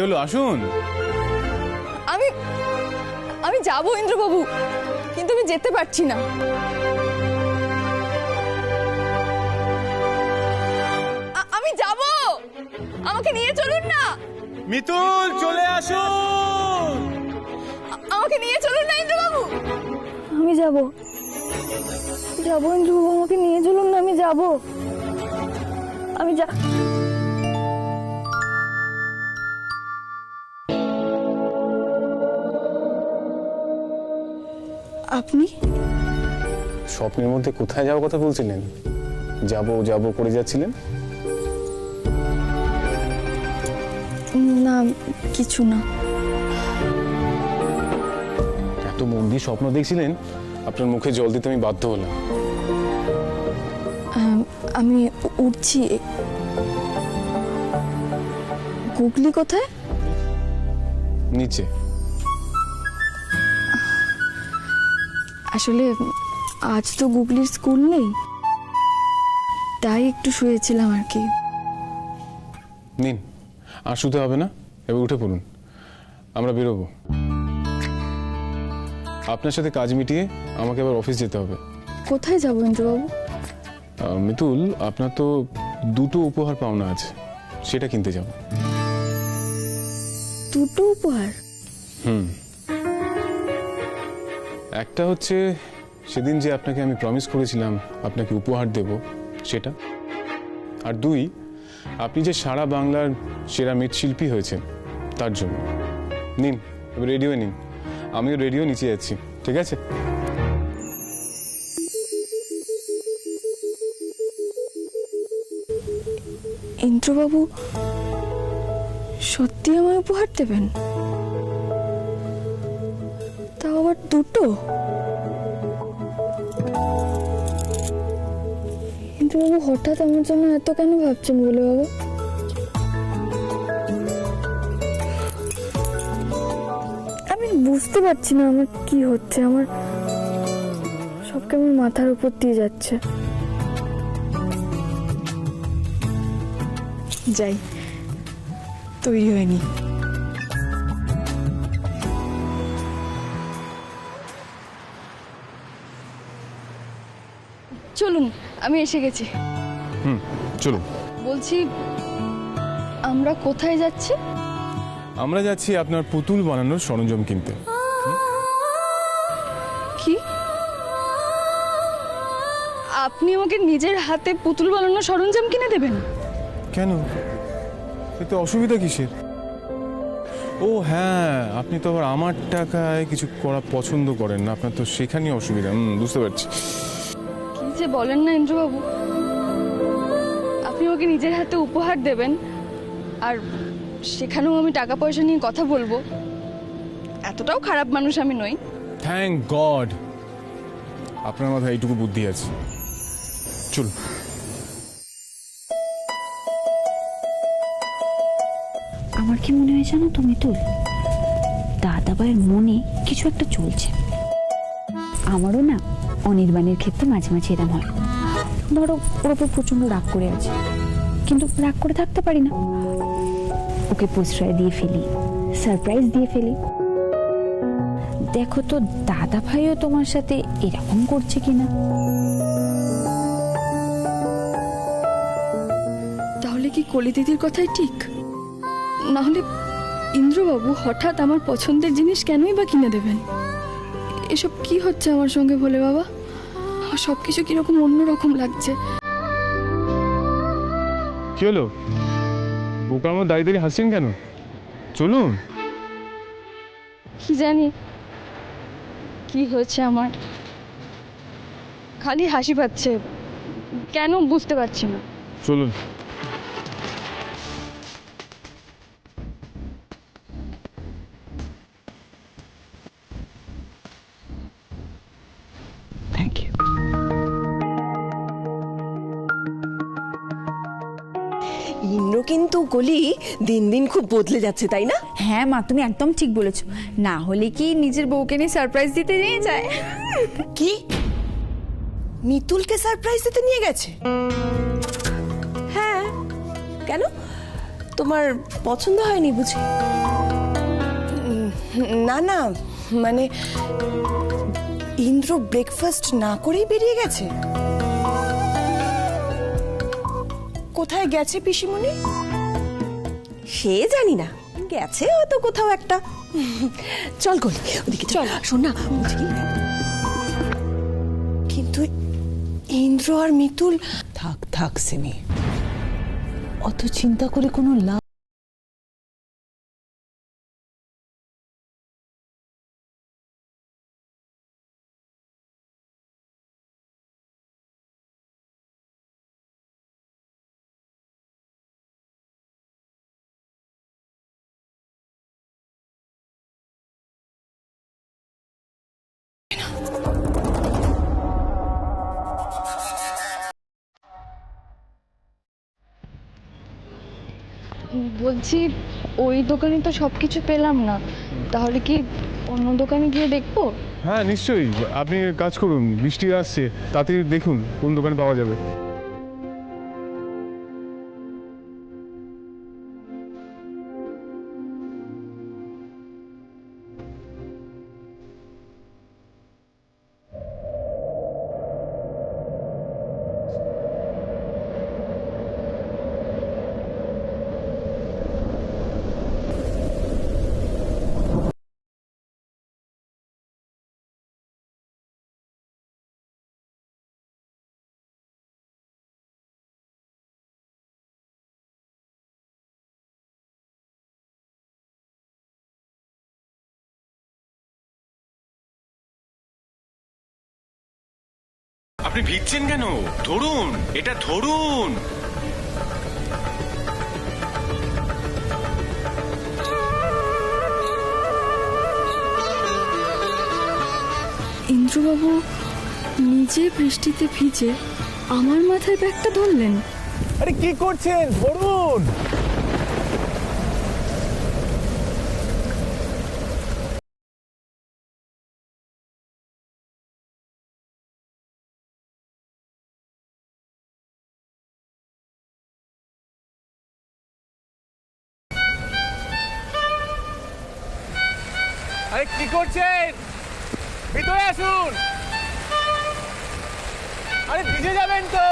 চলো আসুন। আমি আমি যাব ইন্দ্রবাবু, কিন্তু আমি যেতে পারছি না। আমি যাব, আমাকে নিয়ে চলুন না। মিতুল চলে আসুন। আমাকে নিয়ে চলুন না ইন্দ্রবাবু। আমি যাব, যাব ইন্দ্রবাবু, আমাকে নিয়ে চলুন না। আমি যাব, আমি যা। আপনি স্বপ্নের মধ্যে কোথায় যাওয়ার কথা বলছিলেন? যাবো যাবো করে যাচ্ছিলেন। না, কিছু না। এত মন দিয়ে স্বপ্ন দেখছিলেন, আপনার মুখে জল দিতে আমি বাধ্য হলাম। আমি উঠছি। গুগলি কোথায়? নিচে। আসলে আজ তো গুগলির স্কুল নেই, তাই একটু শুয়েছিলাম আর কি। নিন, আর শুতে হবে না, এবার উঠে পড়ুন, আমরা বেরোবো। আপনার সাথে কাজ মিটিয়ে আমাকে আবার অফিস যেতে হবে। কোথায় যাব ইন্দ্রবাবু? মিতুল, আপনার তো দুটো উপহার পাওনা আছে, সেটা কিনতে যাব। দুটো উপহার? একটা হচ্ছে সেদিন যে আপনাকে আমি প্রমিস করেছিলাম আপনাকে উপহার দেব, সেটা। আর দুই, আপনি যে সারা বাংলার সেরা মৃৎশিল্পী হয়েছেন তার জন্য। নিন, এবার রেডিও নিন, আমিও রেডিও নিচে যাচ্ছি, ঠিক আছে? ইন্দ্রবাবু সত্যি আমায় উপহার দেবেন? তাও আবার দুটো? ইন্দ্রবাবু হঠাৎ আমার জন্য এত কেন ভাবছেন বলে বাবা? আমি বুঝতে পারছি না আমার কি হচ্ছে। আমার সব কেমন মাথার উপর দিয়ে যাচ্ছে। যাই, তৈরি হয়নি। চলুন, আমি এসে গেছি। চলুন। বলছি, আমরা কোথায় যাচ্ছি? আমরা যাচ্ছি আপনার পুতুল বানানোর সরঞ্জাম কিনতে। কি? আপনি আমাকে নিজের হাতে পুতুল বানানোর সরঞ্জাম কিনে দেবেন? কেন, এতে অসুবিধা কিসের? ও হ্যাঁ, আপনি তো আবার আমার টাকায় কিছু করা পছন্দ করেন না, আপনার তো সেখানেই অসুবিধা। বুঝতে পারছি। কি যে বলেন না ইন্দ্রবাবু, আপনি আমাকে নিজের হাতে উপহার দেবেন আর সেখানেও আমি টাকা পয়সা নিয়ে কথা বলবো? এতটাও খারাপ মানুষ আমি নই। থ্যাংক গড আপনার মাথায় এইটুকু বুদ্ধি আছে। চলুন। আমার কি মনে হয় জানো তো মিতুল, দাদাভাইয়ের মনে কিছু একটা চলছে। আমারও না অনির্বাণের ক্ষেত্রে মাঝে মাঝে এরম হয়। ধরো ওর ওপর প্রচন্ড রাগ করে আছে, কিন্তু রাগ করে থাকতে পারি না, ওকে প্রশ্রয় দিয়ে ফেলি, সারপ্রাইজ দিয়ে ফেলি। দেখো তো দাদাভাইও তোমার সাথে এরকম করছে কিনা। তাহলে কি কলি দিদির কথাই ঠিক? না হলে ইন্দ্রবাবু হঠাৎ আমার পছন্দের জিনিস কেনই বা কিনে দেবেন? এসব কি হচ্ছে আমার সঙ্গে ভোলে বাবা? আমার সবকিছু কিরকম অন্যরকম লাগছে। কি হলো, বোকার মতো দাঁড়িয়ে দাঁড়িয়ে হাসছেন কেন? চলুন। কি জানি কি হয়েছে আমার, খালি হাসি পাচ্ছে, কেন বুঝতে পারছি না। চলুন। Thank you. ইন্দ্র কিন্তু গলি দিন দিন খুব বদলে যাচ্ছে, তাই না? হ্যাঁ মা, তুমি একদম ঠিক বলেছো। না হলে কি নিজের বউকে নিয়ে সারপ্রাইজ দিতে নিয়ে যায়? কি, মিতুলকে সারপ্রাইজ দিতে নিয়ে গেছে? হ্যাঁ, কেন? তোমার পছন্দ হয়নি বুঝি? না না, মানে ইন্দ্র ব্রেকফাস্ট না করেই বেরিয়ে গেছে। কোথায় গেছে পিসিমণি? সে জানি না, গেছে হয়তো কোথাও একটা। চল গলি, ওদিকে চল। শোন না, কিন্তু ইন্দ্র আর মিতুল। থাক থাক সিমি, অত চিন্তা করে কোনো লাভ। বলছি ওই দোকানে তো সব কিছু পেলাম না, তাহলে কি অন্য দোকানে গিয়ে দেখবো? হ্যাঁ নিশ্চয়ই, আপনি কাজ করুন, বৃষ্টি আসছে, তাড়াতাড়ি দেখুন কোন দোকানে পাওয়া যাবে। আপনি ভিজছেন কেন? ধরুন, এটা ধরুন। ইন্দ্রবাবু নিজে বৃষ্টিতে ভিজে আমার মাথায় ব্যাগটা ধরলেন। আরে কি করছেন, ধরুন। আরে কি করছেন, ভিতরে আসুন। আরে ভিজে যাবেন তো।